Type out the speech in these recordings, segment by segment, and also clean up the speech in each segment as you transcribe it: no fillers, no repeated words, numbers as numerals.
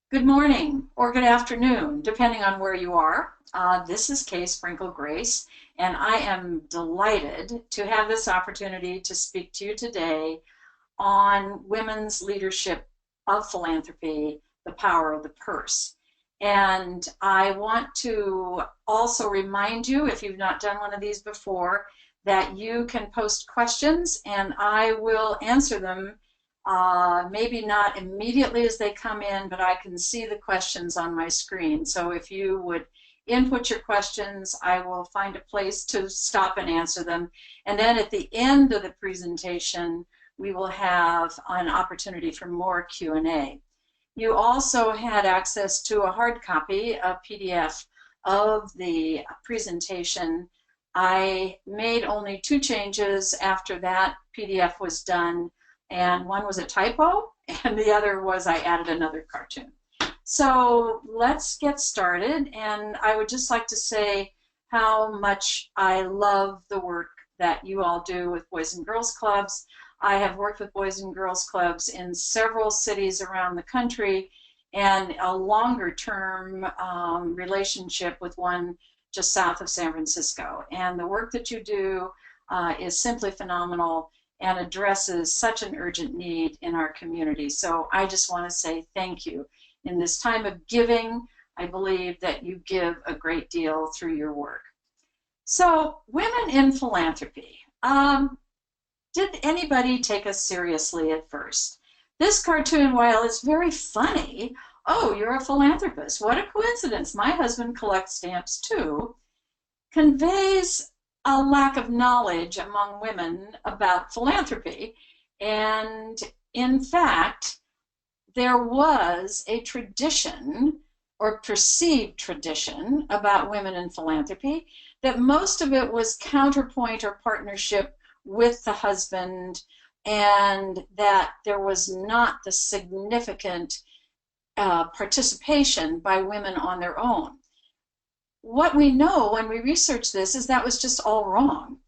Good morning or good afternoon, depending on where you are. This is Kay Sprinkel Grace, and I am delighted to have this opportunity to speak to you today on women's leadership of philanthropy, the power of the purse. And I want to also remind you, if you've not done one of these before, that you can post questions and I will answer them. Maybe not immediately as they come in, but I can see the questions on my screen. So if you would input your questions, I will find a place to stop and answer them. And then at the end of the presentation, we will have an opportunity for more Q&A. You also had access to a hard copy, a PDF of the presentation. I made only 2 changes after that PDF was done, and one was a typo, and the other was I added another cartoon. So let's get started, and I would just like to say how much I love the work that you all do with Boys and Girls Clubs. I have worked with Boys and Girls Clubs in several cities around the country, and a longer-term relationship with one just south of San Francisco. And the work that you do is simply phenomenal and addresses such an urgent need in our community. So I just want to say thank you. In this time of giving, I believe that you give a great deal through your work. So, women in philanthropy. Did anybody take us seriously at first? This cartoon, while it's very funny, oh, you're a philanthropist, what a coincidence, my husband collects stamps too, conveys a lack of knowledge among women about philanthropy. And in fact, there was a tradition or perceived tradition about women in philanthropy that most of it was counterpoint or partnership with the husband, and that there was not the significant participation by women on their own. What we know when we research this is that was just all wrong.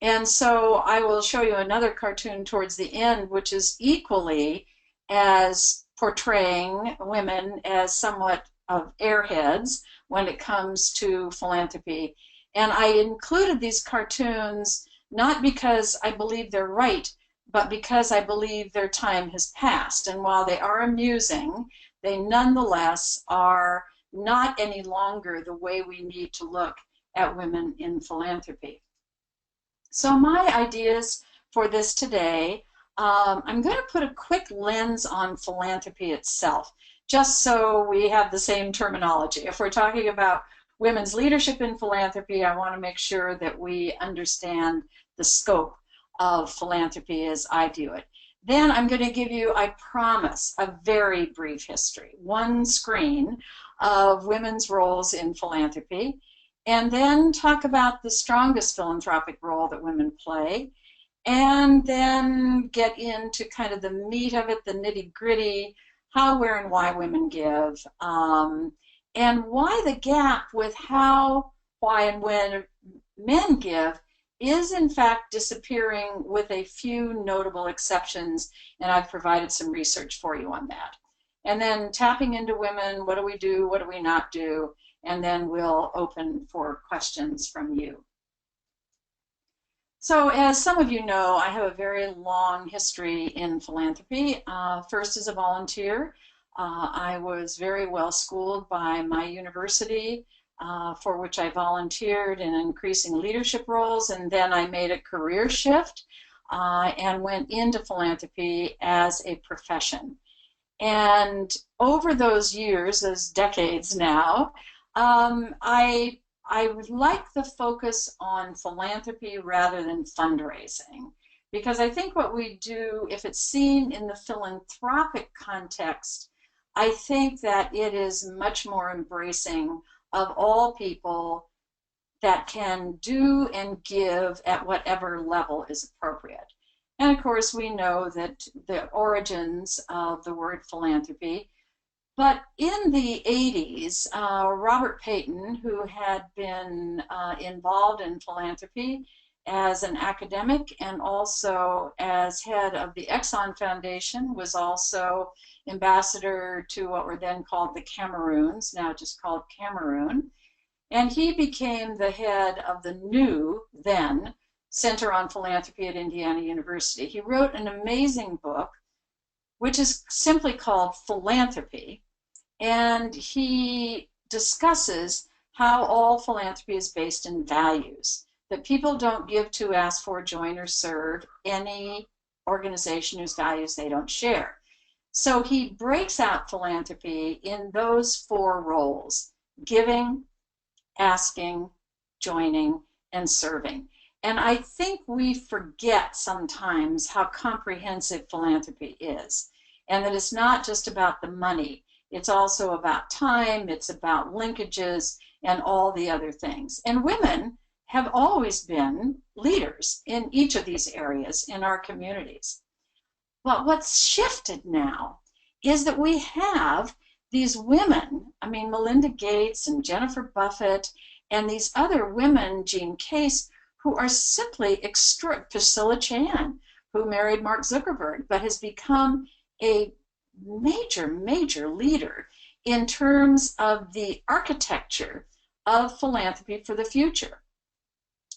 And so I will show you another cartoon towards the end, which is equally as portraying women as somewhat of airheads when it comes to philanthropy. And I included these cartoons not because I believe they're right, but because I believe their time has passed. And while they are amusing, they nonetheless are not any longer the way we need to look at women in philanthropy. So my ideas for this today, I'm going to put a quick lens on philanthropy itself, just so we have the same terminology. If we're talking about women's leadership in philanthropy, I want to make sure that we understand the scope of philanthropy as I view it. Then I'm going to give you, I promise, a very brief history, one screen of women's roles in philanthropy, and then talk about the strongest philanthropic role that women play, and then get into kind of the meat of it, the nitty-gritty, how, where, and why women give, and why the gap with how, why, and when men give is in fact disappearing, with a few notable exceptions, and I've provided some research for you on that. And then tapping into women, what do we do, what do we not do, and then we'll open for questions from you. So as some of you know, I have a very long history in philanthropy. First as a volunteer. I was very well schooled by my university, for which I volunteered in increasing leadership roles, and then I made a career shift and went into philanthropy as a profession. And over those years, those decades now, I like the focus on philanthropy rather than fundraising, because I think what we do, if it's seen in the philanthropic context, I think that it is much more embracing of all people that can do and give at whatever level is appropriate. And of course, we know that the origins of the word philanthropy. But in the 80s, Robert Payton, who had been involved in philanthropy as an academic and also as head of the Exxon Foundation, was also ambassador to what were then called the Cameroons, now just called Cameroon. And he became the head of the new, then, Center on Philanthropy at Indiana University. He wrote an amazing book, which is simply called Philanthropy, and he discusses how all philanthropy is based in values, that people don't give to, ask for, join, or serve any organization whose values they don't share. So he breaks out philanthropy in those four roles: giving, asking, joining, and serving. And I think we forget sometimes how comprehensive philanthropy is, and that it's not just about the money. It's also about time, it's about linkages, and all the other things. And women have always been leaders in each of these areas in our communities. But what's shifted now is that we have these women, I mean, Melinda Gates and Jennifer Buffett, and these other women, Jean Case, who are simply Priscilla Chan, who married Mark Zuckerberg, but has become a major leader in terms of the architecture of philanthropy for the future.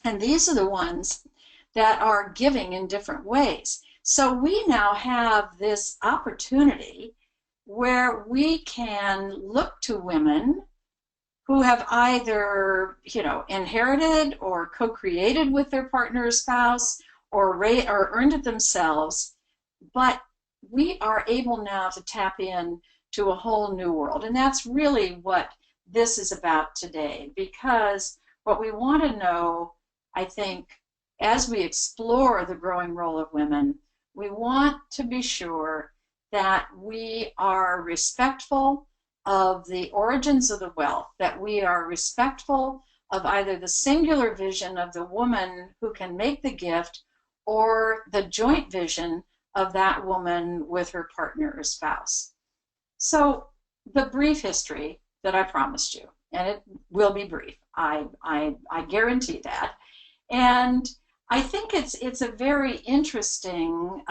And these are the ones that are giving in different ways. So we now have this opportunity where we can look to women who have either, inherited or co-created with their partner or spouse, or earned it themselves, but we are able now to tap in to a whole new world. And that's really what this is about today, because what we want to know, I think, as we explore the growing role of women, we want to be sure that we are respectful of the origins of the wealth, that we are respectful of either the singular vision of the woman who can make the gift or the joint vision of that woman with her partner or spouse. So the brief history that I promised you, and it will be brief, I guarantee that. And I think it's a very interesting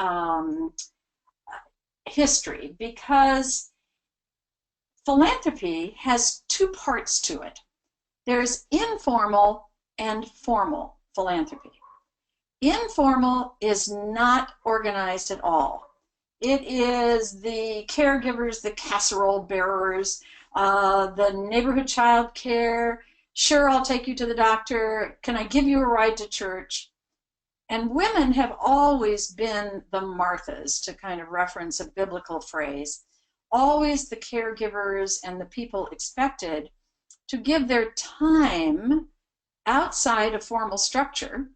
history, because philanthropy has two parts to it. There's informal and formal philanthropy. Informal is not organized at all. It is the caregivers, the casserole bearers, the neighborhood child care. Sure, I'll take you to the doctor. Can I give you a ride to church? And women have always been the Marthas, to kind of reference a biblical phrase, always the caregivers and the people expected to give their time outside a formal structure.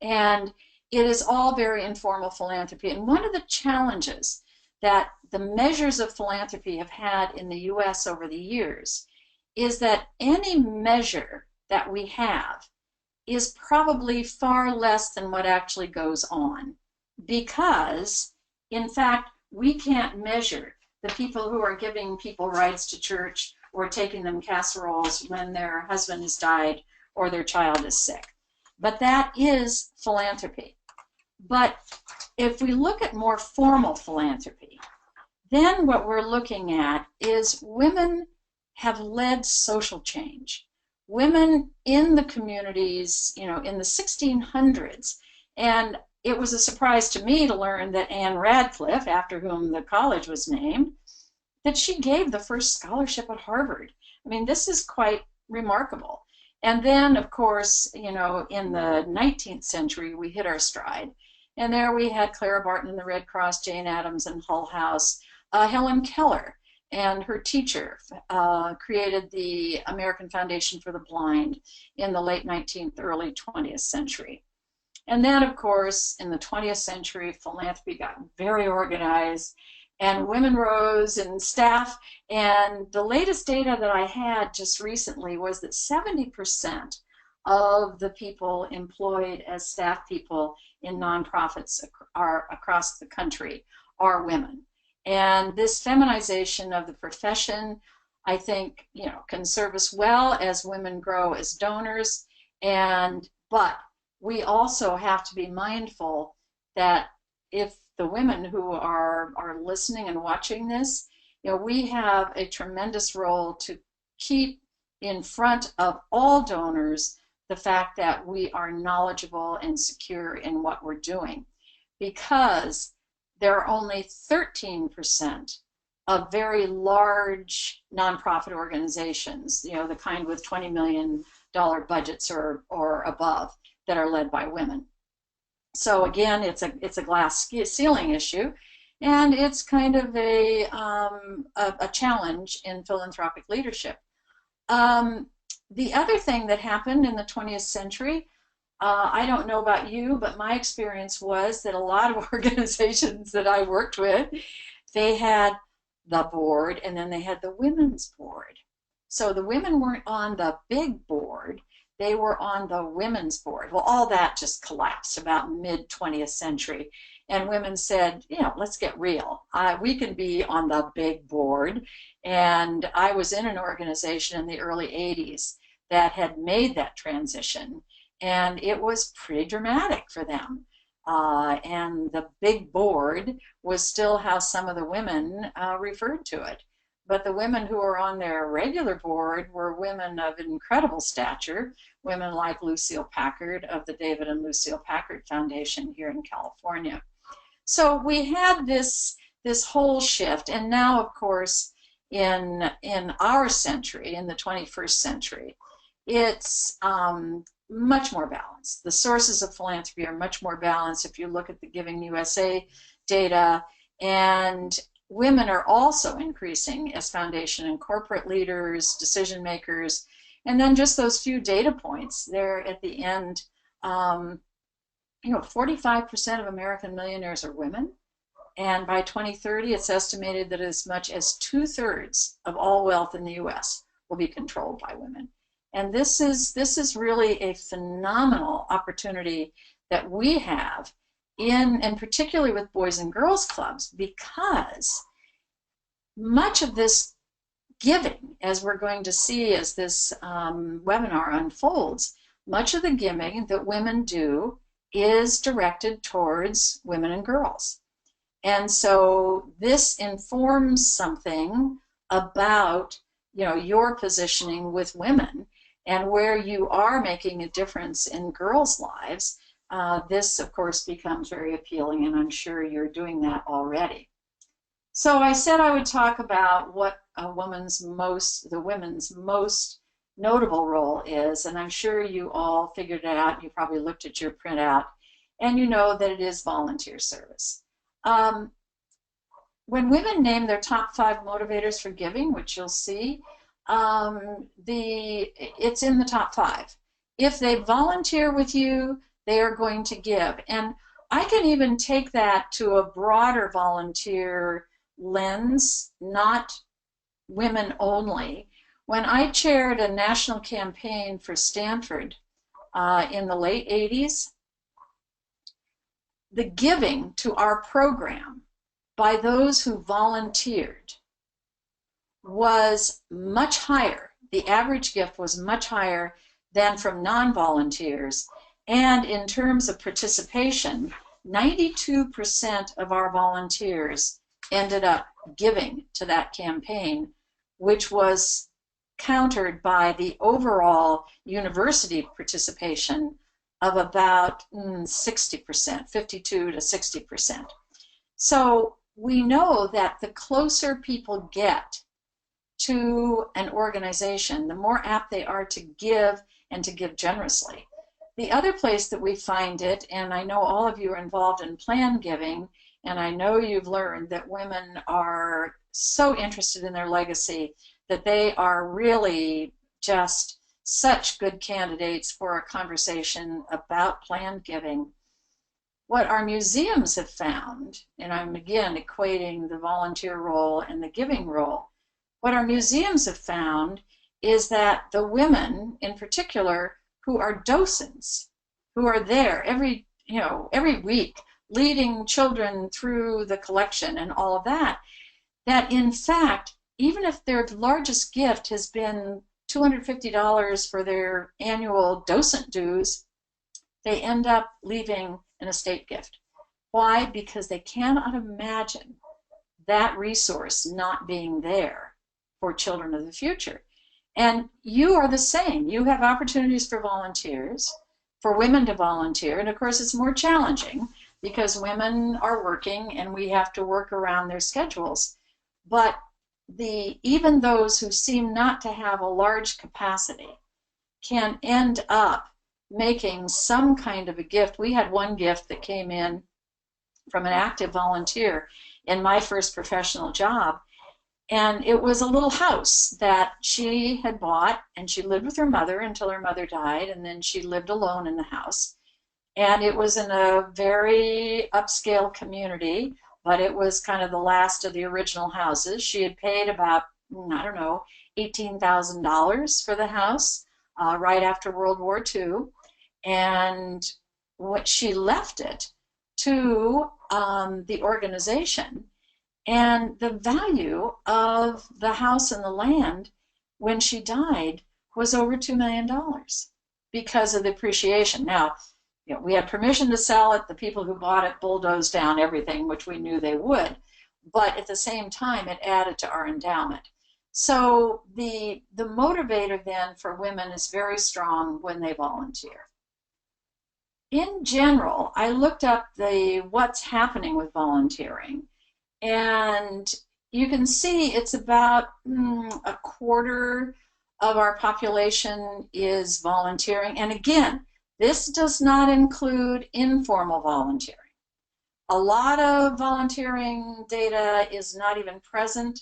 And it is all very informal philanthropy. And one of the challenges that the measures of philanthropy have had in the US over the years is that any measure that we have is probably far less than what actually goes on, because, in fact, we can't measure the people who are giving people rides to church or taking them casseroles when their husband has died or their child is sick. But that is philanthropy. But if we look at more formal philanthropy, then what we're looking at is women have led social change. Women in the communities, in the 1600s, and it was a surprise to me to learn that Anne Radcliffe, after whom the college was named, that she gave the first scholarship at Harvard. I mean, this is quite remarkable. And then, of course, in the 19th century, we hit our stride. And there we had Clara Barton and the Red Cross, Jane Addams and Hull House, Helen Keller and her teacher created the American Foundation for the Blind in the late 19th, early 20th century. And then, of course, in the 20th century, philanthropy got very organized, and women rose in staff. And the latest data that I had just recently was that 70% of the people employed as staff people in nonprofits across the country are women. And this feminization of the profession, I think, can serve us well as women grow as donors. But we also have to be mindful that if the women who are listening and watching this, we have a tremendous role to keep in front of all donors the fact that we are knowledgeable and secure in what we're doing, because there are only 13% of very large nonprofit organizations, the kind with $20 million budgets or above, that are led by women. So again, it's a glass ceiling issue, and it's kind of a challenge in philanthropic leadership. The other thing that happened in the 20th century, I don't know about you, but my experience was that a lot of organizations that I worked with, they had the board, and then they had the women's board. So the women weren't on the big board, they were on the women's board. Well, all that just collapsed about mid-20th century. And women said, let's get real. We can be on the big board. And I was in an organization in the early 80s that had made that transition. And it was pretty dramatic for them. And the big board was still how some of the women referred to it. But the women who were on their regular board were women of incredible stature, women like Lucille Packard of the David and Lucille Packard Foundation here in California. So we had this whole shift, and now, of course, in our century, in the 21st century, it's much more balanced. The sources of philanthropy are much more balanced if you look at the Giving USA data, and women are also increasing as foundation and corporate leaders, decision makers, and then just those few data points there at the end. 45% of American millionaires are women, and by 2030, it's estimated that as much as 2/3 of all wealth in the U.S. will be controlled by women. And this is really a phenomenal opportunity that we have and particularly with Boys and Girls Clubs, because much of this giving, as we're going to see as this webinar unfolds, much of the giving that women do is directed towards women and girls. And so this informs something about your positioning with women and where you are making a difference in girls' lives. This, of course, becomes very appealing, and I'm sure you're doing that already. So I said I would talk about what the women's most notable role is, and I'm sure you all figured it out. You probably looked at your printout, and you know that it is volunteer service. When women name their top 5 motivators for giving, which you'll see, it's in the top 5. If they volunteer with you, they are going to give. And I can even take that to a broader volunteer lens, not women only. When I chaired a national campaign for Stanford in the late 80s, the giving to our program by those who volunteered was much higher. The average gift was much higher than from non-volunteers. And in terms of participation, 92% of our volunteers ended up giving to that campaign, which was countered by the overall university participation of about 60%, 52 to 60%. So we know that the closer people get to an organization, the more apt they are to give and to give generously. The other place that we find it, and I know all of you are involved in plan giving, and I know you've learned that women are so interested in their legacy that they are really just such good candidates for a conversation about planned giving. What our museums have found, and I'm again equating the volunteer role and the giving role, what our museums have found is that the women in particular who are docents, who are there every week leading children through the collection and all of that, that in fact, even if their largest gift has been $250 for their annual docent dues, they end up leaving an estate gift. Why? Because they cannot imagine that resource not being there for children of the future. And you are the same. You have opportunities for volunteers, for women to volunteer. And of course, it's more challenging because women are working and we have to work around their schedules. But even those who seem not to have a large capacity can end up making some kind of a gift. We had one gift that came in from an active volunteer in my first professional job. And it was a little house that she had bought, and she lived with her mother until her mother died, and then she lived alone in the house. And it was in a very upscale community, but it was kind of the last of the original houses. She had paid about, I don't know, $18,000 for the house right after World War II. And what she left it to the organization. And the value of the house and the land when she died was over $2 million because of the appreciation. Now, we had permission to sell it. The people who bought it bulldozed down everything, which we knew they would. But at the same time, it added to our endowment. So the motivator then for women is very strong when they volunteer. In general, I looked up what's happening with volunteering. And you can see it's about a quarter of our population is volunteering. And again, this does not include informal volunteering. A lot of volunteering data is not even present.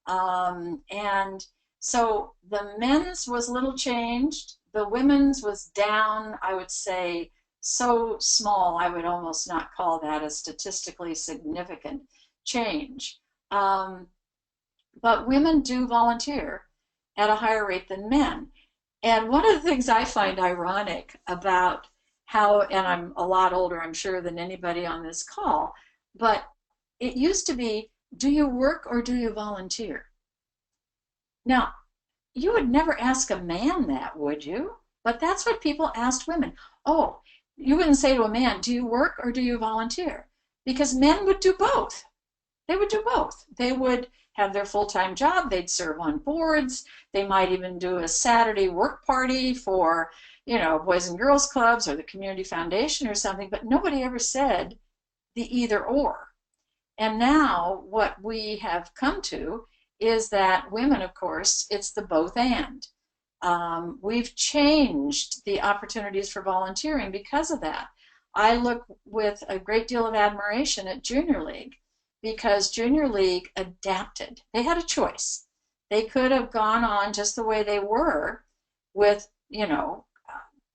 And so the men's was little changed. The women's was down, I would say, so small, I would almost not call that a statistically significant change. But women do volunteer at a higher rate than men. And one of the things I find ironic about how, and I'm a lot older, I'm sure, than anybody on this call, but it used to be, do you work or do you volunteer? Now, you would never ask a man that, would you? But that's what people asked women. Oh, you wouldn't say to a man, do you work or do you volunteer? Because men would do both. They would do both. They would have their full-time job. They'd serve on boards. They might even do a Saturday work party for, Boys and Girls Clubs or the Community Foundation or something, but nobody ever said the either or. And now what we have come to is that women, of course, it's the both and. We've changed the opportunities for volunteering because of that. I look with a great deal of admiration at Junior League because Junior League adapted. They had a choice. They could have gone on just the way they were with,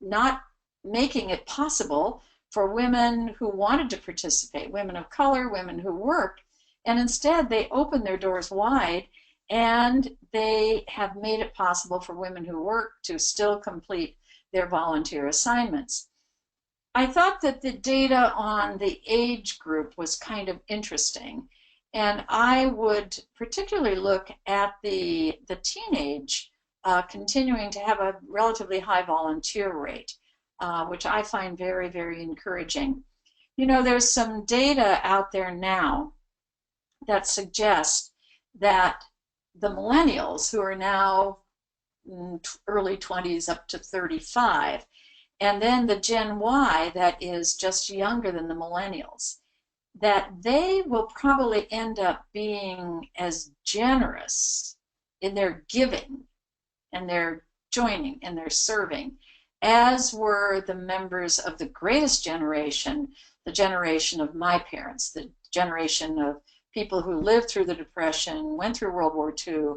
not making it possible for women who wanted to participate, women of color, women who worked, and instead they opened their doors wide and they have made it possible for women who work to still complete their volunteer assignments. I thought that the data on the age group was kind of interesting, and I would particularly look at the teenage continuing to have a relatively high volunteer rate, which I find very, very encouraging. There's some data out there now that suggests that the millennials, who are now early 20s up to 35, and then the Gen Y that is just younger than the millennials, that they will probably end up being as generous in their giving and their joining and their serving as were the members of the greatest generation, the generation of my parents, the generation of people who lived through the Depression, went through World War II,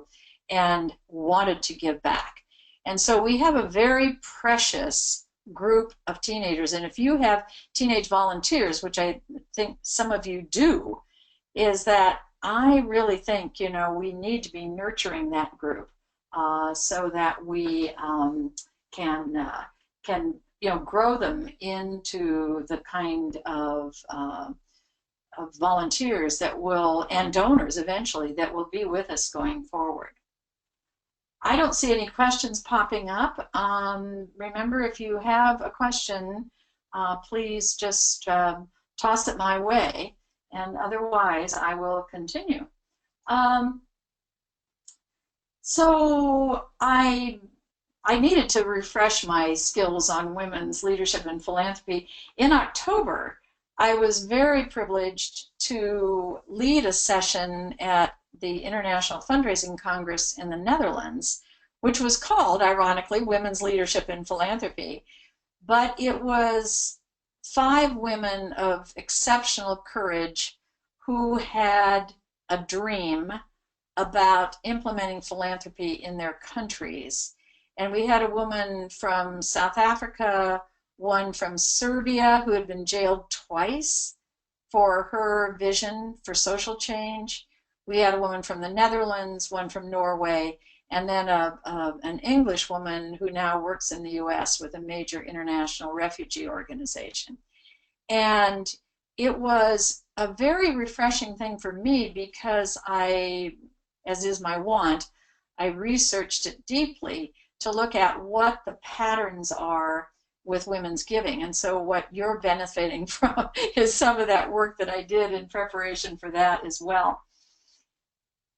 and wanted to give back. And so we have a very precious group of teenagers. And if you have teenage volunteers, which I think some of you do, is that I really think, we need to be nurturing that group so that we can grow them into the kind of volunteers that will, and donors eventually, that will be with us going forward. I don't see any questions popping up. Remember, if you have a question, please just toss it my way, and otherwise I will continue. So I needed to refresh my skills on women's leadership and philanthropy. In October, I was very privileged to lead a session at the International Fundraising Congress in the Netherlands, which was called, ironically, Women's Leadership in Philanthropy. But it was 5 women of exceptional courage who had a dream about implementing philanthropy in their countries. And we had a woman from South Africa, one from Serbia who had been jailed twice for her vision for social change. We had a woman from the Netherlands, one from Norway, and then an English woman who now works in the US with a major international refugee organization. And it was a very refreshing thing for me because I, as is my wont, I researched it deeply to look at what the patterns are with women's giving. And so what you're benefiting from is some of that work that I did in preparation for that as well.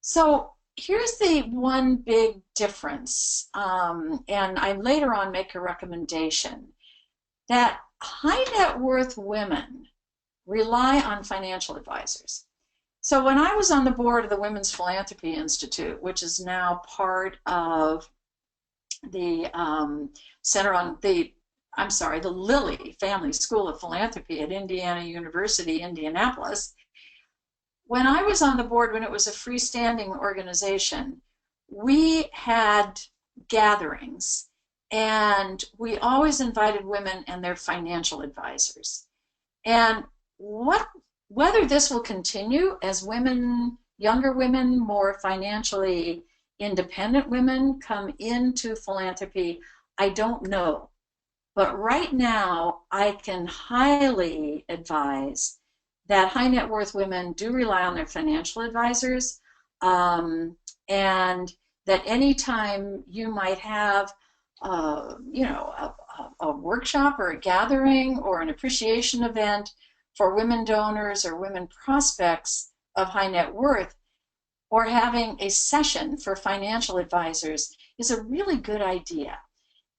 So here's the one big difference, and I later on make a recommendation, that high net worth women rely on financial advisors. So when I was on the board of the Women's Philanthropy Institute, which is now part of the the Lilly Family School of Philanthropy at Indiana University, Indianapolis, when I was on the board, when it was a freestanding organization, we had gatherings, and we always invited women and their financial advisors. And whether this will continue as women, younger women, more financially independent women come into philanthropy, I don't know. But right now, I can highly advise that high net worth women do rely on their financial advisors, and that anytime you might have a workshop or a gathering or an appreciation event for women donors or women prospects of high net worth, or having a session for financial advisors is a really good idea.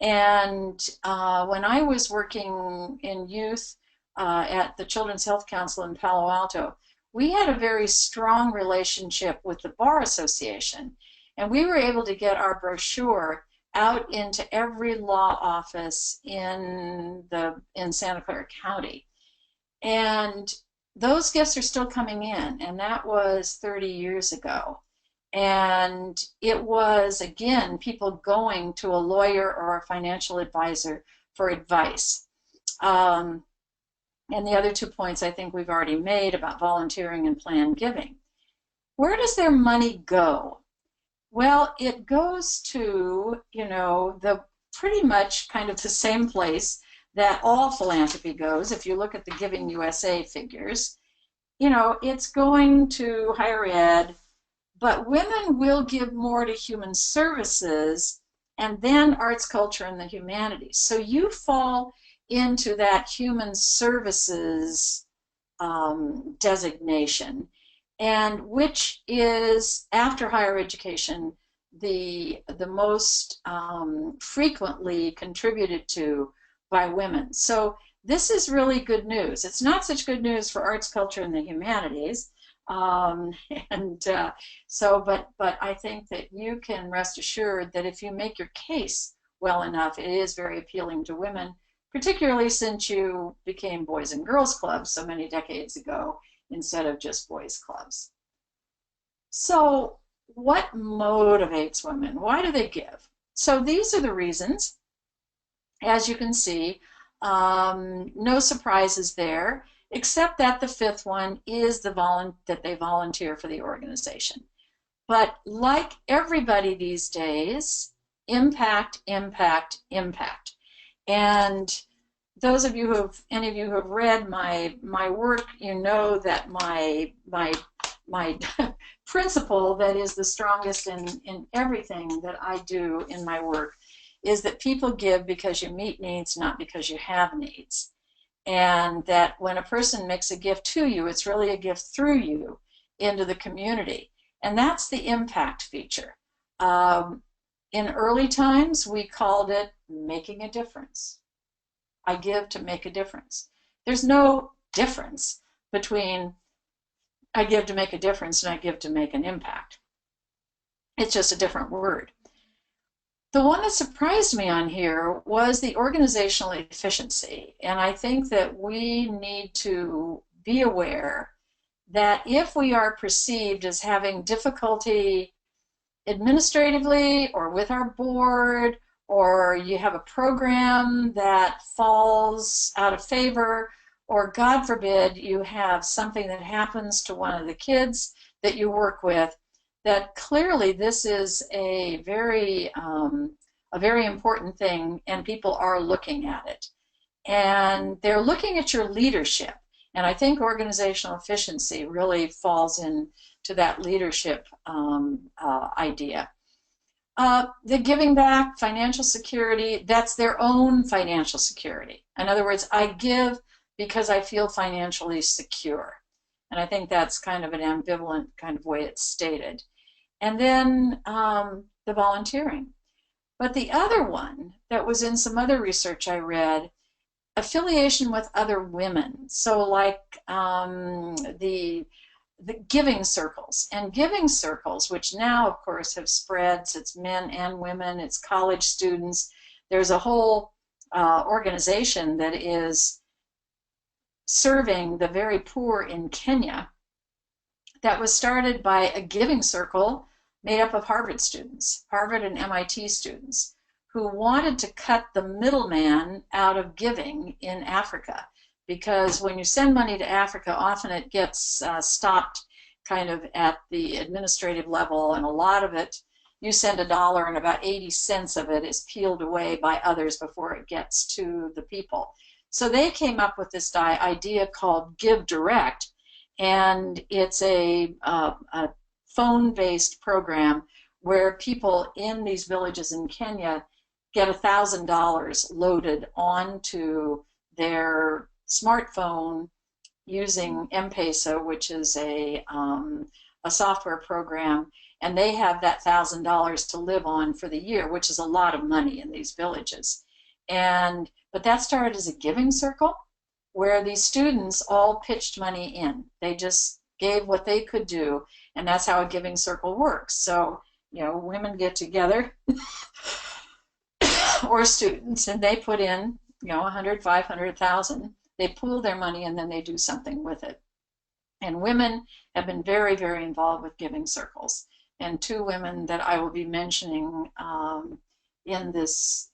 And when I was working in youth at the Children's Health Council in Palo Alto, we had a very strong relationship with the Bar Association, and we were able to get our brochure out into every law office in Santa Clara County. And those gifts are still coming in, and that was 30 years ago. And it was, again, people going to a lawyer or a financial advisor for advice. And the other 2 points I think we've already made about volunteering and planned giving. Where does their money go? Well, it goes to, the pretty much kind of the same place that all philanthropy goes. If you look at the Giving USA figures, it's going to higher ed, but women will give more to human services and then arts, culture, and the humanities. So you fall into that human services designation, and which is, after higher education, the most frequently contributed to by women. So this is really good news. It's not such good news for arts, culture, and the humanities. But I think that you can rest assured that if you make your case well enough, it is very appealing to women, particularly since you became boys and girls clubs so many decades ago instead of just boys clubs. So what motivates women? Why do they give? So these are the reasons. As you can see, no surprises there, except that the 5th one is that they volunteer for the organization. But like everybody these days, impact, impact, impact. And those of you any of you who have read my work, you know that my principle that is the strongest in everything that I do in my work is that people give because you meet needs, not because you have needs. and that when a person makes a gift to you, it's really a gift through you into the community. And that's the impact feature. In early times, we called it making a difference. I give to make a difference. There's no difference between I give to make a difference and I give to make an impact. It's just a different word. The one that surprised me on here was the organizational efficiency. And I think that we need to be aware that if we are perceived as having difficulty administratively or with our board, or you have a program that falls out of favor, or God forbid you have something that happens to one of the kids that you work with, that clearly this is a very important thing, and people are looking at it. And they're looking at your leadership. And I think organizational efficiency really falls into that leadership idea. The giving back, financial security, that's their own financial security. In other words, I give because I feel financially secure. And I think that's kind of an ambivalent kind of way it's stated. And then the volunteering. But the other one that was in some other research I read, affiliation with other women. So like the giving circles. And giving circles, which now, of course, have spread. So it's men and women, it's college students. There's a whole organization that is serving the very poor in Kenya that was started by a giving circle made up of Harvard students, Harvard and MIT students, who wanted to cut the middleman out of giving in Africa. Because when you send money to Africa, often it gets stopped kind of at the administrative level, and a lot of it, you send $1 and about 80 cents of it is peeled away by others before it gets to the people. So they came up with this idea called Give Direct, and it's a phone-based program where people in these villages in Kenya get $1,000 loaded onto their smartphone using M-Pesa, which is a software program, and they have that $1,000 to live on for the year, which is a lot of money in these villages. But that started as a giving circle where these students all pitched money in. They just gave what they could do, and that's how a giving circle works. So, you know, women get together or students, and they put in, you know, 100, 500,000. They pool their money and then they do something with it. And women have been very, very involved with giving circles. And two women that I will be mentioning in this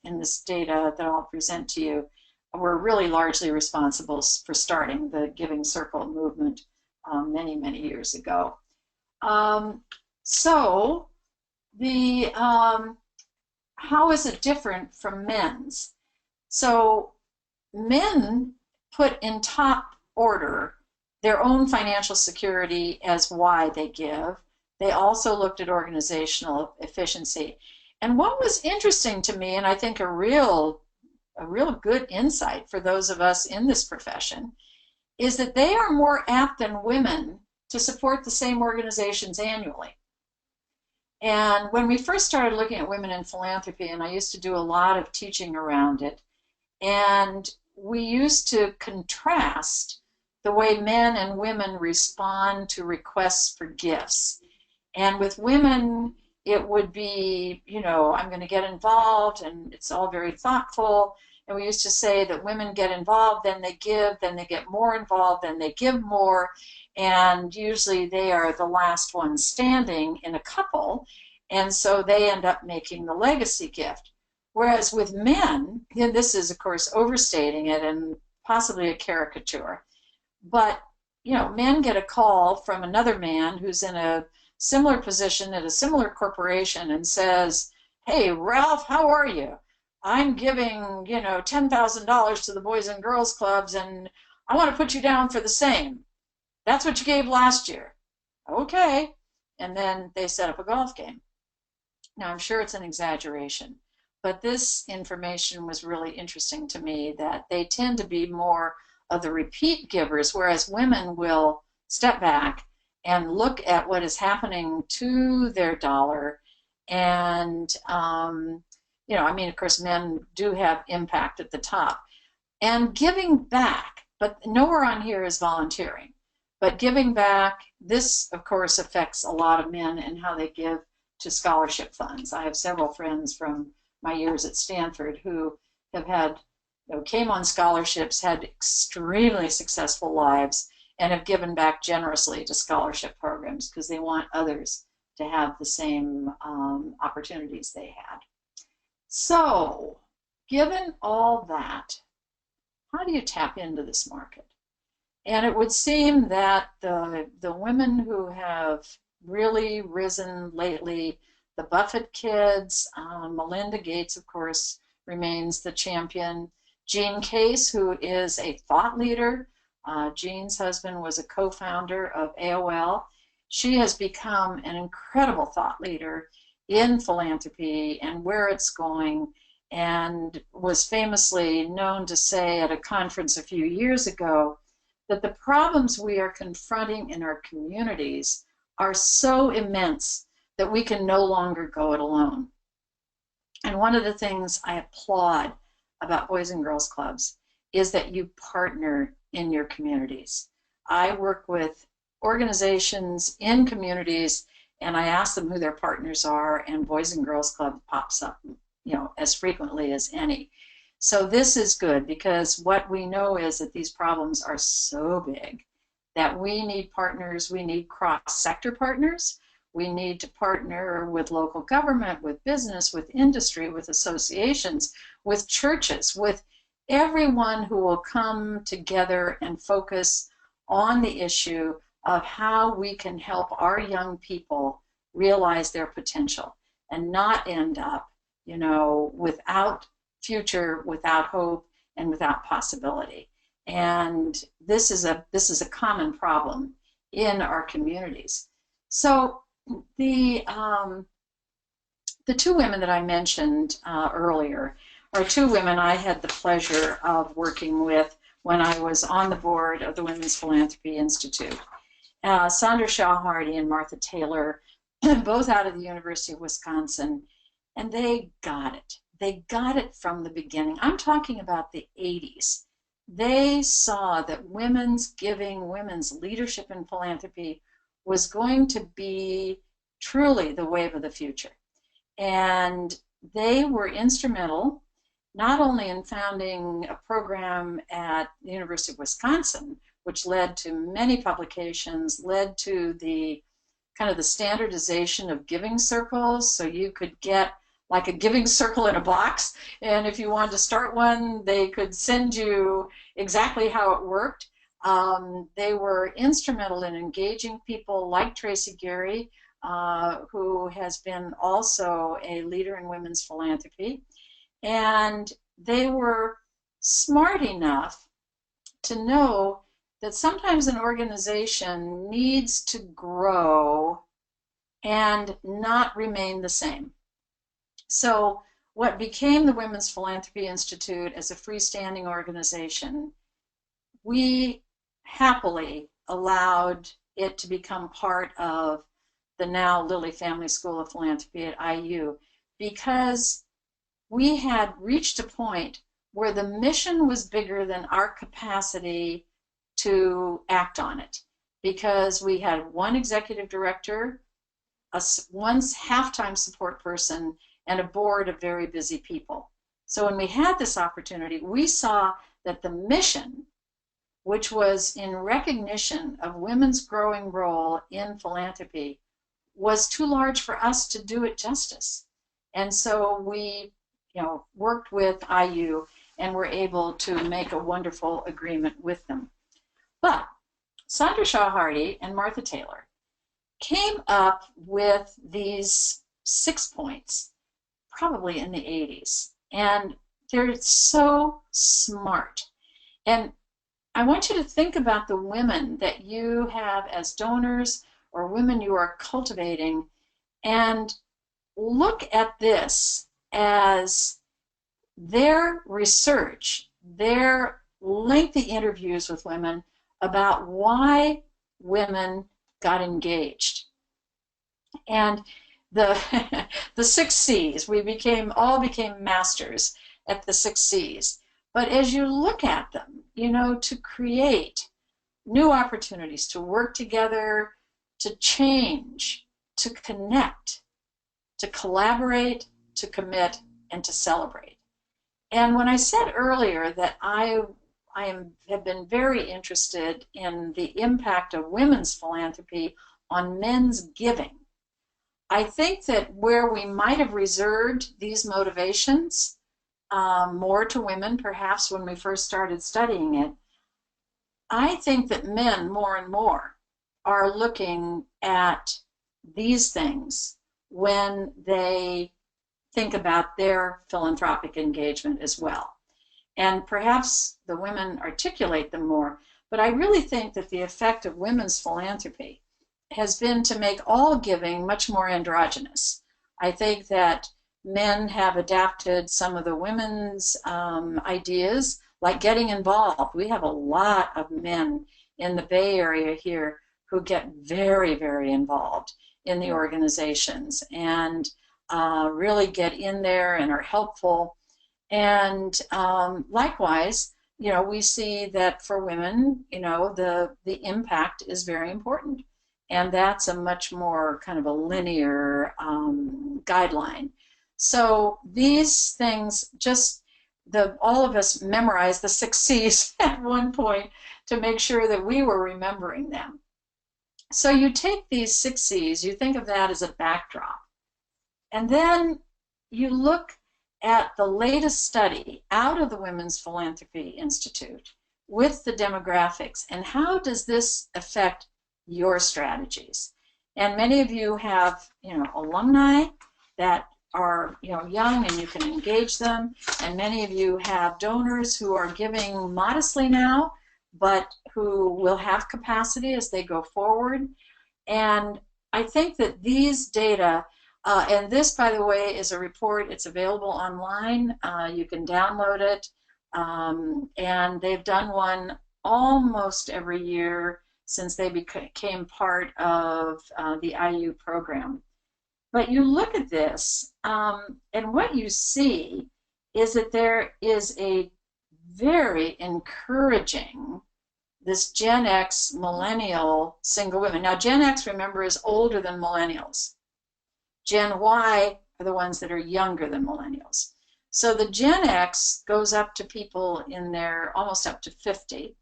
data that I'll present to you were really largely responsible for starting the giving circle movement many, many years ago. So the how is it different from men's? So men put in top order their own financial security as why they give. They also looked at organizational efficiency. And what was interesting to me, and I think a real good insight for those of us in this profession, is that they are more apt than women to support the same organizations annually. And when we first started looking at women in philanthropy, and I used to do a lot of teaching around it, and we used to contrast the way men and women respond to requests for gifts. And with women, it would be, you know, I'm going to get involved, and it's all very thoughtful. And we used to say that women get involved, then they give, then they get more involved, then they give more. And usually they are the last one standing in a couple. And so they end up making the legacy gift. Whereas with men, and this is, of course, overstating it and possibly a caricature, but, you know, men get a call from another man who's in a similar position at a similar corporation and says, hey, Ralph, how are you? I'm giving, you know, $10,000 to the Boys and Girls Clubs, and I want to put you down for the same. That's what you gave last year. Okay. And then they set up a golf game. Now, I'm sure it's an exaggeration, but this information was really interesting to me, that they tend to be more of the repeat givers, whereas women will step back and look at what is happening to their dollar. And, you know, I mean, of course, men do have impact at the top. And giving back, but nowhere on here is volunteering. But giving back, this, of course, affects a lot of men and how they give to scholarship funds. I have several friends from my years at Stanford who have had, you know, came on scholarships, had extremely successful lives, and have given back generously to scholarship programs because they want others to have the same opportunities they had. So, given all that, how do you tap into this market? And it would seem that the women who have really risen lately, the Buffett kids, Melinda Gates, of course, remains the champion. Jean Case, who is a thought leader. Jean's husband was a co-founder of AOL. She has become an incredible thought leader in philanthropy and where it's going, and was famously known to say at a conference a few years ago that the problems we are confronting in our communities are so immense that we can no longer go it alone. And one of the things I applaud about Boys and Girls Clubs is that you partner in your communities. I work with organizations in communities and I ask them who their partners are, and Boys and Girls Club pops up, you know, as frequently as any. So this is good because what we know is that these problems are so big that we need partners, we need cross-sector partners, we need to partner with local government, with business, with industry, with associations, with churches, with everyone who will come together and focus on the issue of how we can help our young people realize their potential and not end up, you know, without future, without hope, and without possibility. And this is a common problem in our communities. So the two women that I mentioned earlier are two women I had the pleasure of working with when I was on the board of the Women's Philanthropy Institute. Sandra Shaw Hardy and Martha Taylor, both out of the University of Wisconsin, and they got it. They got it from the beginning. I'm talking about the 80s. They saw that women's giving, women's leadership in philanthropy was going to be truly the wave of the future. And they were instrumental not only in founding a program at the University of Wisconsin, which led to many publications, led to the kind of the standardization of giving circles, so you could get like a giving circle in a box, and if you wanted to start one, they could send you exactly how it worked. They were instrumental in engaging people like Tracy Gary, who has been also a leader in women's philanthropy. And they were smart enough to know that sometimes an organization needs to grow and not remain the same. So what became the Women's Philanthropy Institute as a freestanding organization, we happily allowed it to become part of the now Lilly Family School of Philanthropy at IU, because we had reached a point where the mission was bigger than our capacity to act on it, because we had one executive director, one half-time support person, and a board of very busy people. So when we had this opportunity, we saw that the mission, which was in recognition of women's growing role in philanthropy, was too large for us to do it justice. And so we, you know, worked with IU and were able to make a wonderful agreement with them. But Sandra Shaw Hardy and Martha Taylor came up with these 6 points, probably in the 80s. And they're so smart. And I want you to think about the women that you have as donors or women you are cultivating, and look at this as their research, their lengthy interviews with women about why women got engaged. And the the 6 C's, we all became masters at the 6 C's. But as you look at them, you know, to create new opportunities, to work together, to change, to connect, to collaborate, to commit, and to celebrate. And when I said earlier that I have been very interested in the impact of women's philanthropy on men's giving, I think that where we might have reserved these motivations more to women, perhaps when we first started studying it, I think that men more and more are looking at these things when they think about their philanthropic engagement as well. And perhaps the women articulate them more, but I really think that the effect of women's philanthropy has been to make all giving much more androgynous. I think that men have adapted some of the women's ideas, like getting involved. We have a lot of men in the Bay Area here who get very, very involved in the organizations and really get in there and are helpful. And likewise, you know, we see that for women, you know, the impact is very important. And that's a much more kind of a linear guideline. So these things, just all of us memorized the 6 C's at one point to make sure that we were remembering them. So you take these 6 C's, you think of that as a backdrop, and then you look at the latest study out of the Women's Philanthropy Institute with the demographics, and how does this affect your strategies? And many of you have, you know, alumni that are, you know, young and you can engage them, and many of you have donors who are giving modestly now, but who will have capacity as they go forward. And I think that these data, and this, by the way, is a report. It's available online. You can download it. And they've done one almost every year since they became part of the IU program. But you look at this, and what you see is that there is a very encouraging, this Gen X millennial single women. Now, Gen X, remember, is older than millennials. Gen Y are the ones that are younger than millennials. So the Gen X goes up to people in their, almost up to 50.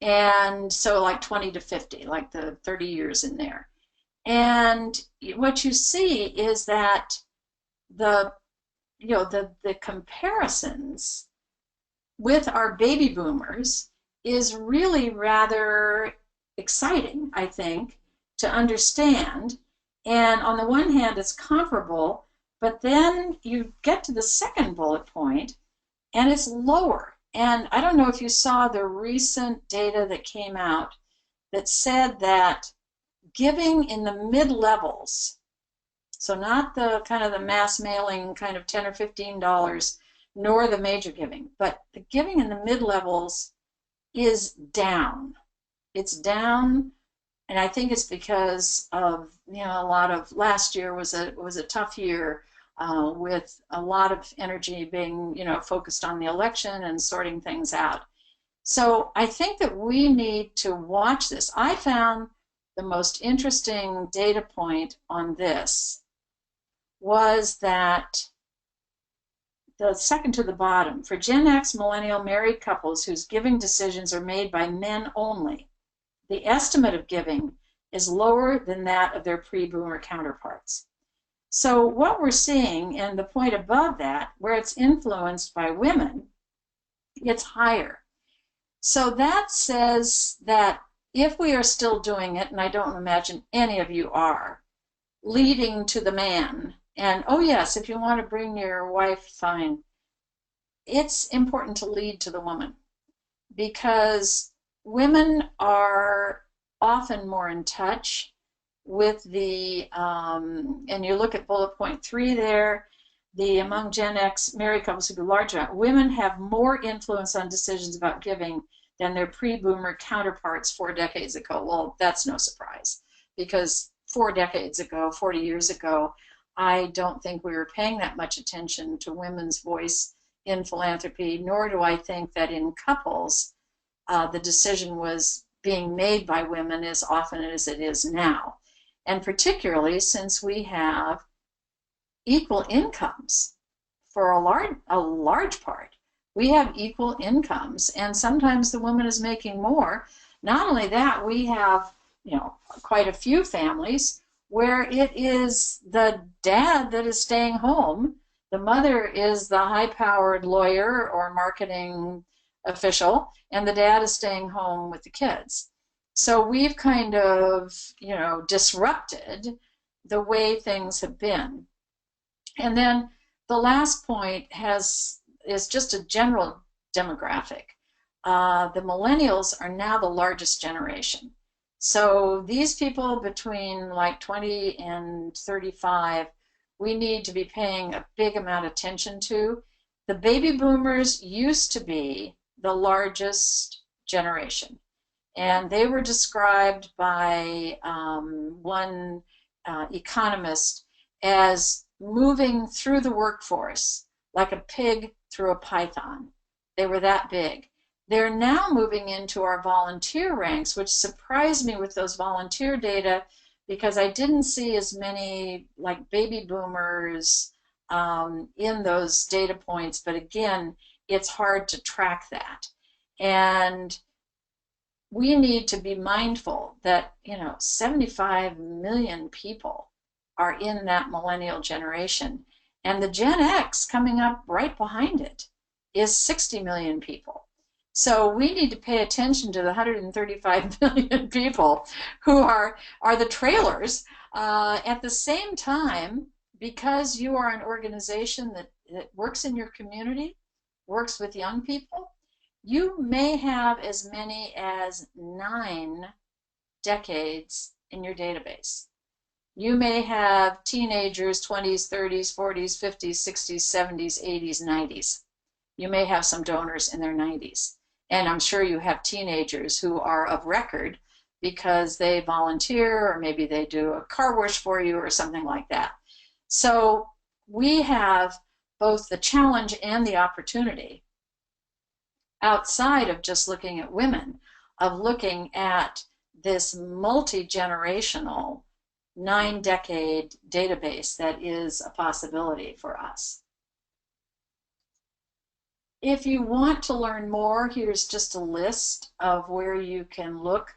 And so like 20 to 50, like the 30 years in there. And what you see is that the comparisons with our baby boomers is really rather exciting, I think, to understand. And on the one hand, it's comparable, but then you get to the second bullet point, and it's lower. And I don't know if you saw the recent data that came out that said that giving in the mid-levels, so not the kind of the mass mailing kind of $10 or $15, nor the major giving, but the giving in the mid-levels is down. It's down, and I think it's because of, you know, a lot of, last year was a tough year with a lot of energy being, you know, focused on the election and sorting things out. So I think that we need to watch this. I found the most interesting data point on this was that the second to the bottom, for Gen X millennial married couples whose giving decisions are made by men only, the estimate of giving is lower than that of their pre-boomer counterparts. So what we're seeing, and the point above that, where it's influenced by women, it's higher. So that says that if we are still doing it, and I don't imagine any of you are, leading to the man, and oh yes, if you want to bring your wife, fine. It's important to lead to the woman, because women are often more in touch with the, and you look at bullet point 3 there, among Gen X married couples who do large amount, women have more influence on decisions about giving than their pre-boomer counterparts 4 decades ago. Well, that's no surprise, because 4 decades ago, 40 years ago, I don't think we were paying that much attention to women's voice in philanthropy, nor do I think that in couples the decision was being made by women as often as it is now. And particularly since we have equal incomes for a large part. We have equal incomes, and sometimes the woman is making more. Not only that, we have, quite a few families where it is the dad that is staying home. The mother is the high-powered lawyer or marketing official, and the dad is staying home with the kids. So we've kind of, disrupted the way things have been. And then the last point is just a general demographic. The millennials are now the largest generation. So these people between like 20 and 35, we need to be paying a big amount of attention to. The baby boomers used to be the largest generation, and they were described by one economist as moving through the workforce like a pig through a python. They were that big. They're now moving into our volunteer ranks, which surprised me with those volunteer data, because I didn't see as many like baby boomers in those data points. But again, it's hard to track that. And we need to be mindful that 75 million people are in that millennial generation, and the Gen X coming up right behind it is 60 million people. So we need to pay attention to the 135 million people who are the trailers. At the same time, because you are an organization that works in your community, works with young people, you may have as many as 9 decades in your database. You may have teenagers, 20s, 30s, 40s, 50s, 60s, 70s, 80s, 90s. You may have some donors in their 90s. And I'm sure you have teenagers who are of record because they volunteer, or maybe they do a car wash for you or something like that. So we have both the challenge and the opportunity, outside of just looking at women, of looking at this multi-generational 9-decade database that is a possibility for us. If you want to learn more, here's just a list of where you can look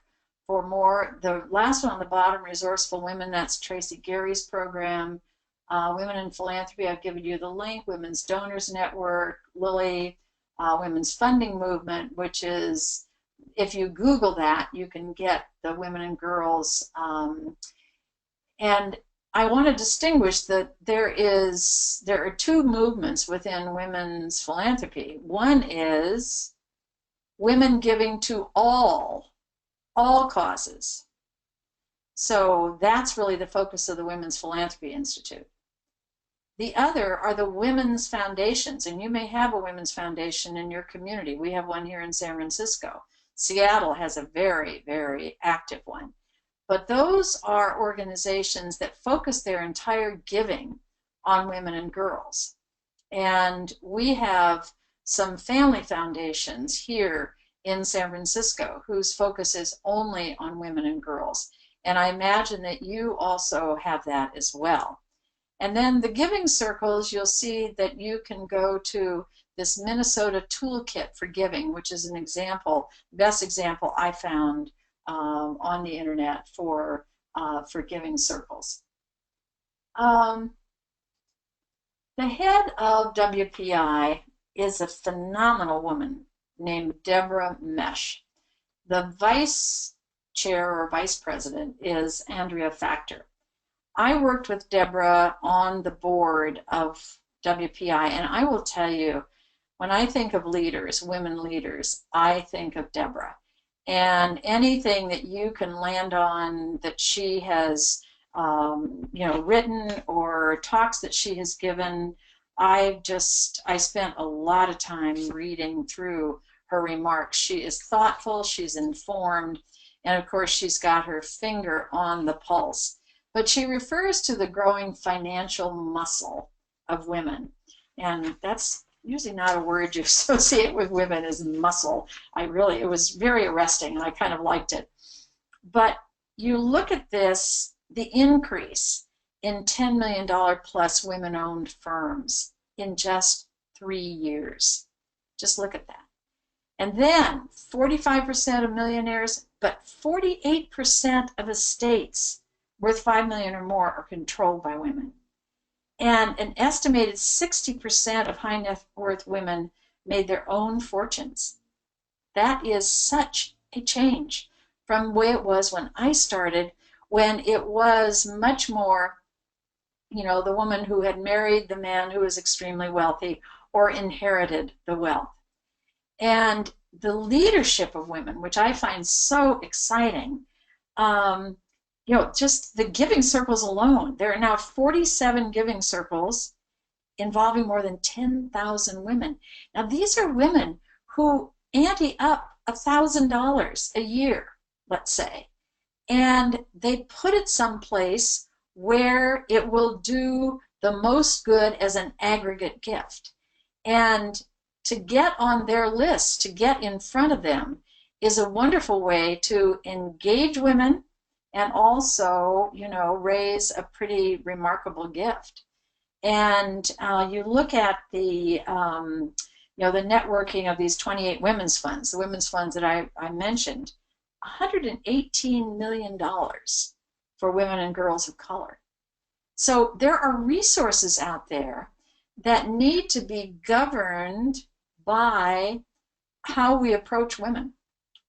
for more. The last one on the bottom, Resourceful Women, that's Tracy Gary's program. Women in Philanthropy, I've given you the link. Women's Donors Network, Lilly, Women's Funding Movement, which is, if you Google that, you can get the women and girls. And I want to distinguish that there are 2 movements within women's philanthropy. One is women giving to all causes. So that's really the focus of the Women's Philanthropy Institute. The other are the women's foundations, and you may have a women's foundation in your community. We have one here in San Francisco. Seattle has a very, very active one. But those are organizations that focus their entire giving on women and girls. And we have some family foundations here in San Francisco whose focus is only on women and girls. And I imagine that you also have that as well. And then the giving circles, you'll see that you can go to this Minnesota Toolkit for Giving, which is an example, best example I found on the internet for giving circles. The head of WPI is a phenomenal woman named DEBRA MESCH. The vice chair or vice president is ANDREA. I worked with DEBRA on the board of WPI, and I will tell you, when I think of leaders, women leaders, I think of DEBRA. And anything that you can land on that she has written, or talks that she has given, I spent a lot of time reading through her remarks. She is thoughtful, she's informed, and of course she's got her finger on the pulse. But she refers to the growing financial muscle of women. And that's usually not a word you associate with women as muscle. It was very arresting, and I kind of liked it. But you look at this, the increase in $10 million plus women-owned firms in just 3 years. Just look at that. And then 45% of millionaires, but 48% of estates worth 5 million or more are controlled by women. And an estimated 60% of high net worth women made their own fortunes. That is such a change from the way it was when I started, when it was much more, the woman who had married the man who was extremely wealthy or inherited the wealth. And the leadership of women, which I find so exciting, just the giving circles alone. There are now 47 giving circles involving more than 10,000 women. Now, these are women who ante up $1,000 a year, let's say, and they put it someplace where it will do the most good as an aggregate gift. And to get on their list, to get in front of them, is a wonderful way to engage women and also, raise a pretty remarkable gift. And you look at the networking of these 28 women's funds, the women's funds that I mentioned, $118 million for women and girls of color. So there are resources out there that need to be governed by how we approach women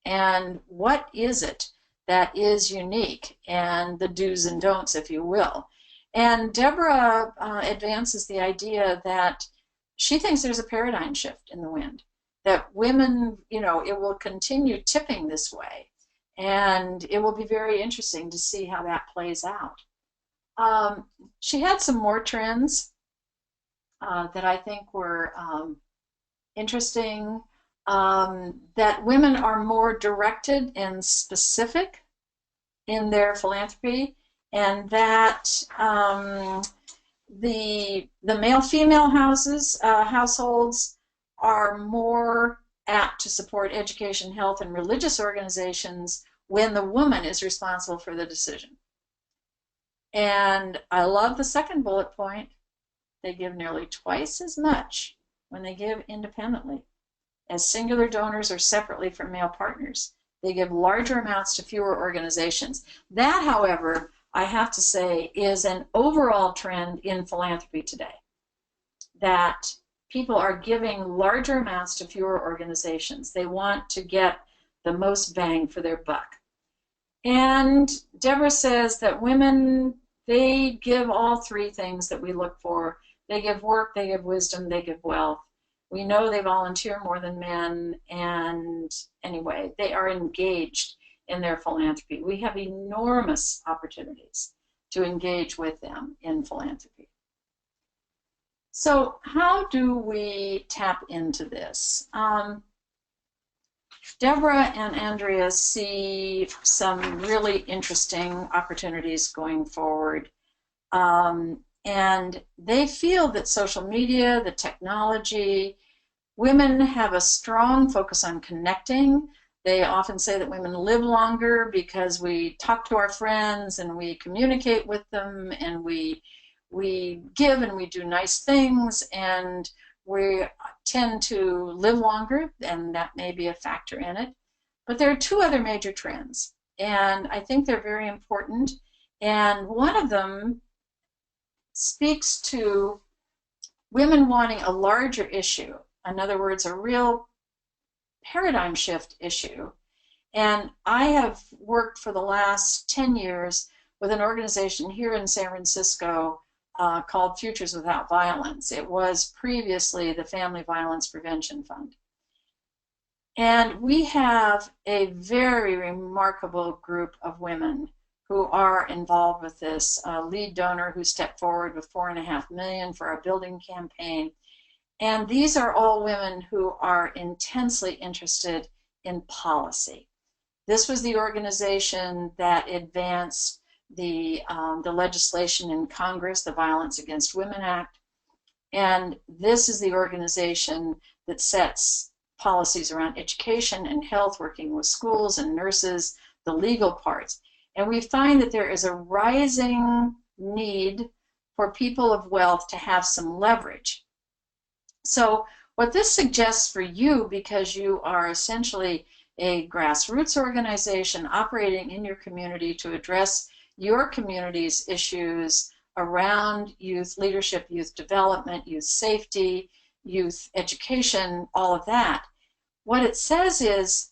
and what is it that is unique, and the do's and don'ts, if you will. And DEBRA advances the idea that she thinks there's a paradigm shift in the wind, that women, it will continue tipping this way, and it will be very interesting to see how that plays out. She had some more trends that I think were interesting, that women are more directed and specific in their philanthropy, and that the male-female households are more apt to support education, health, and religious organizations when the woman is responsible for the decision. And I love the second bullet point. They give nearly twice as much when they give independently as singular donors or separately from male partners. They give larger amounts to fewer organizations. That, however, I have to say, is an overall trend in philanthropy today, that people are giving larger amounts to fewer organizations. They want to get the most bang for their buck. And DEBRA says that women, they give all three things that we look for. They give work, they give wisdom, they give wealth. We know they volunteer more than men, and anyway, they are engaged in their philanthropy. We have enormous opportunities to engage with them in philanthropy. So how do we tap into this? DEBRA and ANDREA see some really interesting opportunities going forward. And they feel that social media, the technology, women have a strong focus on connecting. They often say that women live longer because we talk to our friends and we communicate with them, and we give and we do nice things, and we tend to live longer, and that may be a factor in it. But there are two other major trends, and I think they're very important. And one of them speaks to women wanting a larger issue. In other words, a real paradigm shift issue. And I have worked for the last 10 years with an organization here in San Francisco called Futures Without Violence. It was previously the Family Violence Prevention Fund. And we have a very remarkable group of women who are involved with this. A lead donor who stepped forward with $4.5 million for our building campaign. And these are all women who are intensely interested in policy. This was the organization that advanced the legislation in Congress, the Violence Against Women Act. And this is the organization that sets policies around education and health, working with schools and nurses, the legal parts. And we find that there is a rising need for people of wealth to have some leverage. So what this suggests for you, because you are essentially a grassroots organization operating in your community to address your community's issues around youth leadership, youth development, youth safety, youth education, all of that, what it says is,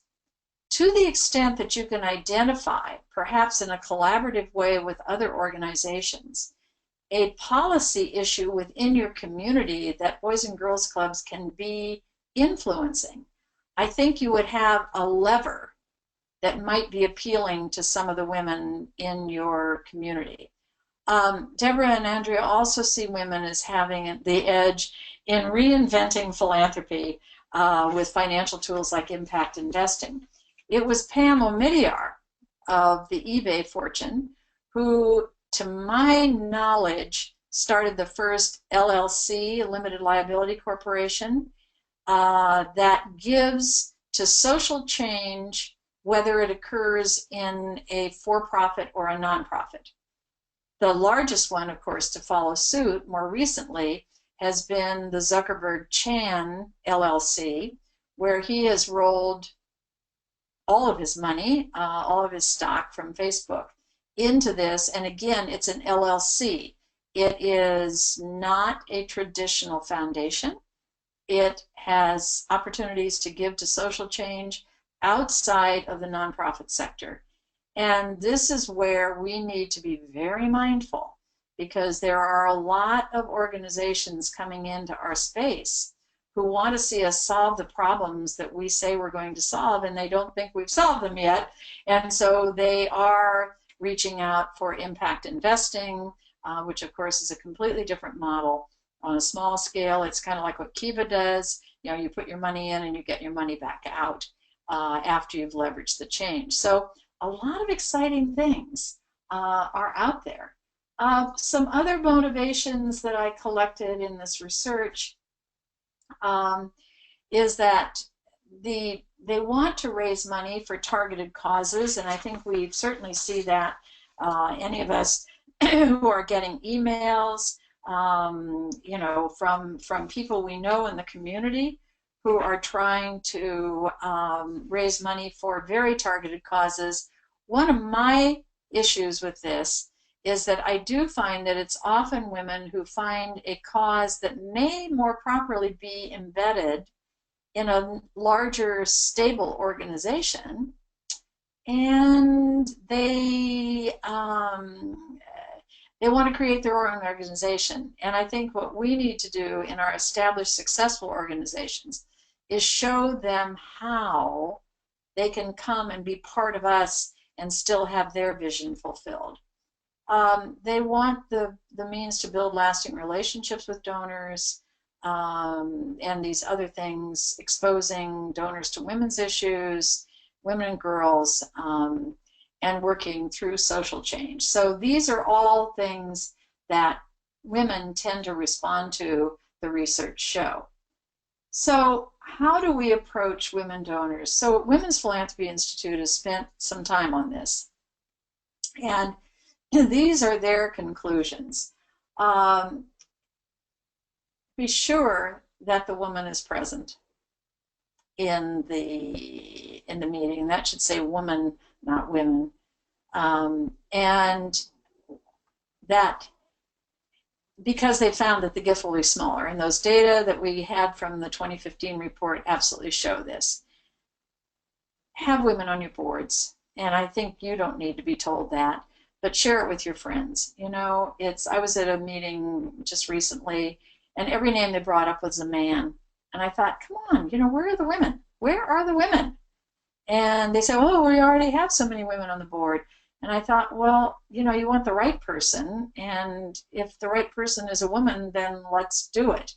to the extent that you can identify, perhaps in a collaborative way with other organizations, a policy issue within your community that Boys and Girls Clubs can be influencing, I think you would have a lever that might be appealing to some of the women in your community. DEBRA and ANDREA also see women as having the edge in reinventing philanthropy with financial tools like impact investing. It was Pam Omidyar of the eBay fortune who, to my knowledge, started the first LLC, Limited Liability Corporation, that gives to social change, whether it occurs in a for-profit or a nonprofit. The largest one, of course, to follow suit more recently has been the Zuckerberg-Chan LLC, where he has rolled all of his money, all of his stock from Facebook into this. And again, it's an LLC. It is not a traditional foundation. It has opportunities to give to social change outside of the nonprofit sector. And this is where we need to be very mindful, because there are a lot of organizations coming into our space who want to see us solve the problems that we say we're going to solve, and they don't think we've solved them yet. And so they are reaching out for impact investing, which of course is a completely different model. On a small scale, it's kind of like what Kiva does. You know, you put your money in and you get your money back out after you've leveraged the change. So a lot of exciting things are out there. Some other motivations that I collected in this research is that they want to raise money for targeted causes, and I think we certainly see that any of us who are getting emails, you know, from people we know in the community who are trying to raise money for very targeted causes. One of my issues with this is that I do find that it's often women who find a cause that may more properly be embedded in a larger, stable organization, and they want to create their own organization. And I think what we need to do in our established, successful organizations is show them how they can come and be part of us and still have their vision fulfilled. They want the means to build lasting relationships with donors, and these other things, exposing donors to women's issues, women and girls, and working through social change. So these are all things that women tend to respond to, the research show. So how do we approach women donors? So Women's Philanthropy Institute has spent some time on this, and these are their conclusions. Be sure that the woman is present in the meeting. That should say woman, not women. And that, because they found that the gift will be smaller, and those data that we had from the 2015 report absolutely show this. Have women on your boards, and I think you don't need to be told that, but share it with your friends. You know, I was at a meeting just recently, and every name they brought up was a man. And I thought, come on, you know, where are the women? Where are the women? And they said, oh, we already have so many women on the board. And I thought, well, you know, you want the right person, and if the right person is a woman, then let's do it.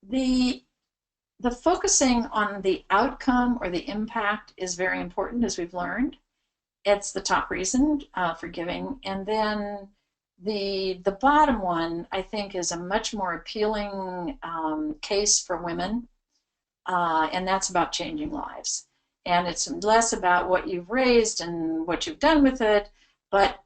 The focusing on the outcome or the impact is very important, as we've learned. It's the top reason for giving. And then the bottom one, I think, is a much more appealing case for women, and that's about changing lives. And it's less about what you've raised and what you've done with it, but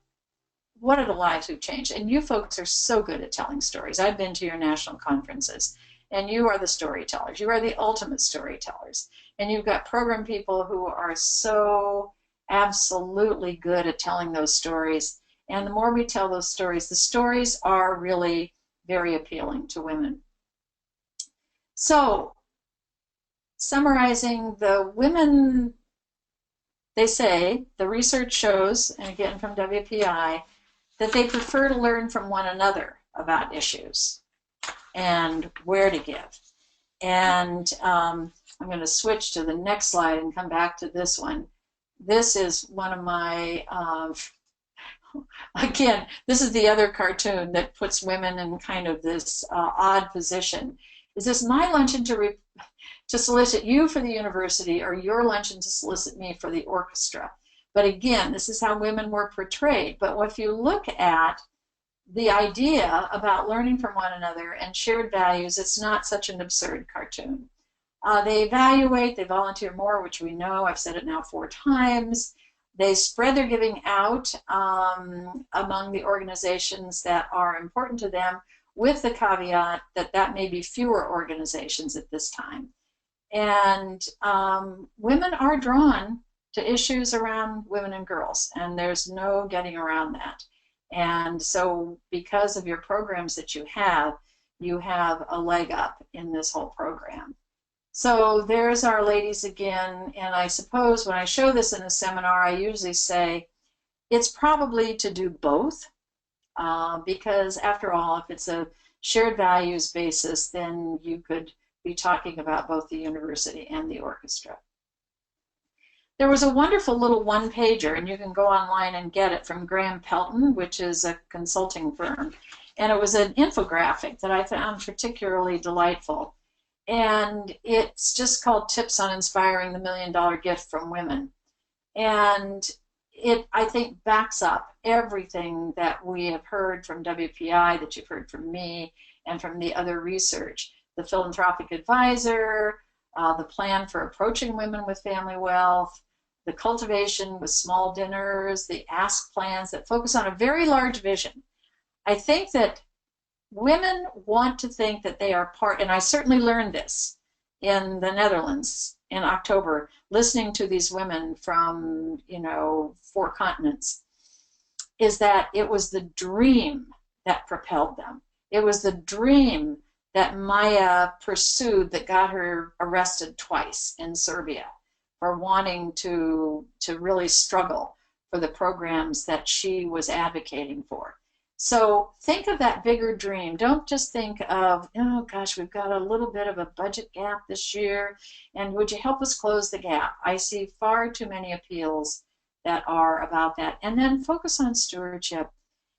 what are the lives we've changed? And you folks are so good at telling stories. I've been to your national conferences, and you are the storytellers. You are the ultimate storytellers. And you've got program people who are so absolutely good at telling those stories. And the more we tell those stories, the stories are really very appealing to women. So, summarizing, the women, they say, the research shows, and again from WPI, that they prefer to learn from one another about issues and where to give. And I'm going to switch to the next slide and come back to this one. This is one of my, again, this is the other cartoon that puts women in kind of this odd position. Is this my luncheon to solicit you for the university, or your luncheon to solicit me for the orchestra? But again, this is how women were portrayed. But if you look at the idea about learning from one another and shared values, it's not such an absurd cartoon. They evaluate, they volunteer more, which we know, I've said it now 4 times. They spread their giving out among the organizations that are important to them, with the caveat that that may be fewer organizations at this time. And women are drawn to issues around women and girls, and there's no getting around that. And so because of your programs that you have a leg up in this whole program. So there's our ladies again, and I suppose when I show this in a seminar, I usually say it's probably to do both, because after all, if it's a shared values basis, then you could be talking about both the university and the orchestra. There was a wonderful little one-pager, and you can go online and get it, from Graham Pelton, which is a consulting firm. And it was an infographic that I found particularly delightful. And it's just called Tips on Inspiring the $1 Million Gift from Women. And it, I think, backs up everything that we have heard from WPI, that you've heard from me, and from the other research. The philanthropic advisor, the plan for approaching women with family wealth, the cultivation with small dinners, the ask plans that focus on a very large vision. I think that women want to think that they are part, and I certainly learned this in the Netherlands in October, listening to these women from, 4 continents, is that it was the dream that propelled them. It was the dream that Maya pursued that got her arrested twice in Serbia for wanting to really struggle for the programs that she was advocating for. So think of that bigger dream. Don't just think of, oh gosh, we've got a little bit of a budget gap this year, and would you help us close the gap? I see far too many appeals that are about that. And then focus on stewardship.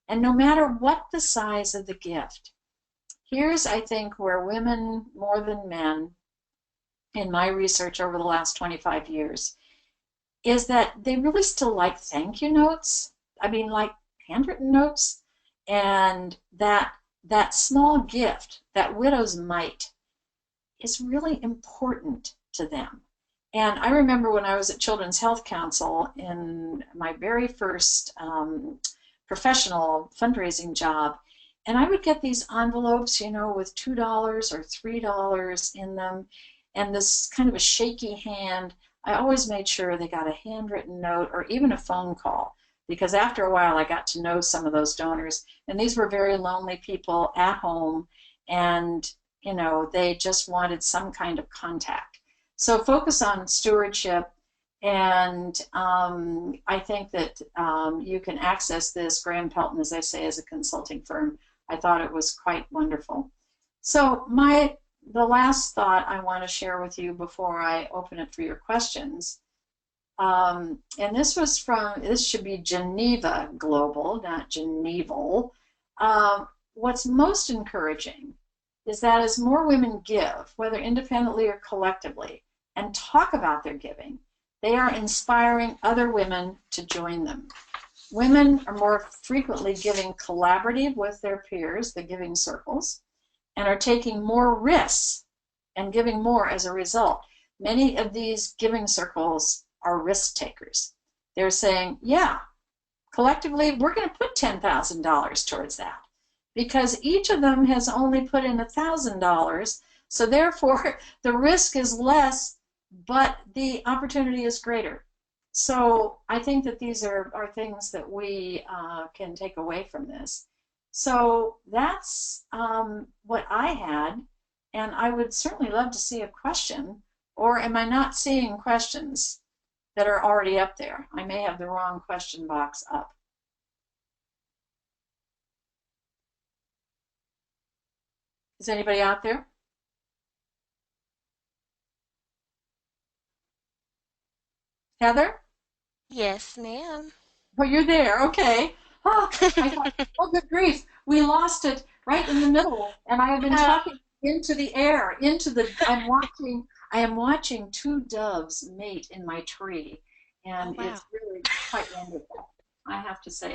And no matter what the size of the gift, here's, I think, where women more than men, in my research over the last 25 years, is that they really still like thank you notes. I mean, like handwritten notes. And that small gift, that widow's mite, is really important to them. And I remember when I was at Children's Health Council in my very first professional fundraising job, and I would get these envelopes, with $2 or $3 in them, and this kind of a shaky hand. I always made sure they got a handwritten note or even a phone call, because after a while I got to know some of those donors, and these were very lonely people at home, and they just wanted some kind of contact. So focus on stewardship, and I think that you can access this. Graham Pelton, as I say, is a consulting firm. I thought it was quite wonderful. So the last thought I want to share with you before I open it for your questions And this should be Geneva Global, not Geneval. What's most encouraging is that as more women give, whether independently or collectively, and talk about their giving, they are inspiring other women to join them. Women are more frequently giving collaborative with their peers, the giving circles, and are taking more risks and giving more as a result. Many of these giving circles are risk takers. They're saying, yeah, collectively, we're going to put $10,000 towards that because each of them has only put in $1,000. So therefore, the risk is less, but the opportunity is greater. So I think that these are things that we can take away from this. So that's what I had, and I would certainly love to see a question, or am I not seeing questions that are already up there? I may have the wrong question box up. Is anybody out there? Heather? Yes, ma'am. Oh, you're there. Okay. Oh, I thought, oh, good grief. We lost it right in the middle. And I have been Uh, talking into the air, I am watching two doves mate in my tree. oh, And wow. it's really quite wonderful, I have to say.